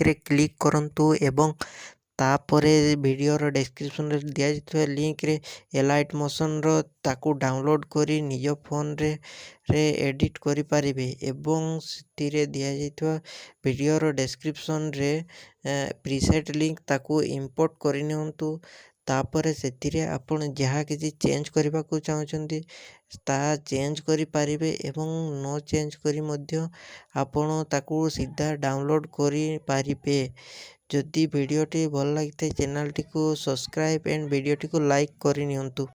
ରେ କ୍ଲିକ୍ କରନ୍ତୁ ଏବଂ ତାପରେ ଭିଡ଼ିଓର ଡେସ୍କ୍ରିପସନ୍ରେ ଦିଆଯାଇଥିବା ଲିଙ୍କରେ ଏଲାଇଟ୍ ମୋସନ୍ର ତାକୁ ଡାଉନଲୋଡ଼୍ କରି ନିଜ ଫୋନରେ ଏଡ଼ିଟ୍ କରିପାରିବେ ଏବଂ ସେଥିରେ ଦିଆଯାଇଥିବା ଭିଡ଼ିଓର ଡେସ୍କ୍ରିପସନ୍ରେ ପ୍ରିସେଟ୍ ଲିଙ୍କ ତାକୁ ଇମ୍ପୋର୍ଟ କରିନିଅନ୍ତୁ। ତାପରେ ସେଥିରେ ଆପଣ ଯାହା କିଛି ଚେଞ୍ଜ କରିବାକୁ ଚାହୁଁଛନ୍ତି ତାହା ଚେଞ୍ଜ କରିପାରିବେ ଏବଂ ନ ଚେଞ୍ଜ କରି ମଧ୍ୟ ଆପଣ ତାକୁ ସିଧା ଡାଉନଲୋଡ଼୍ କରିପାରିବେ। ଯଦି ଭିଡ଼ିଓଟି ଭଲ ଲାଗିଥାଏ ଚ୍ୟାନେଲଟିକୁ ସବସ୍କ୍ରାଇବ୍ ଆଣ୍ଡ ଭିଡ଼ିଓଟିକୁ ଲାଇକ୍ କରିନିଅନ୍ତୁ।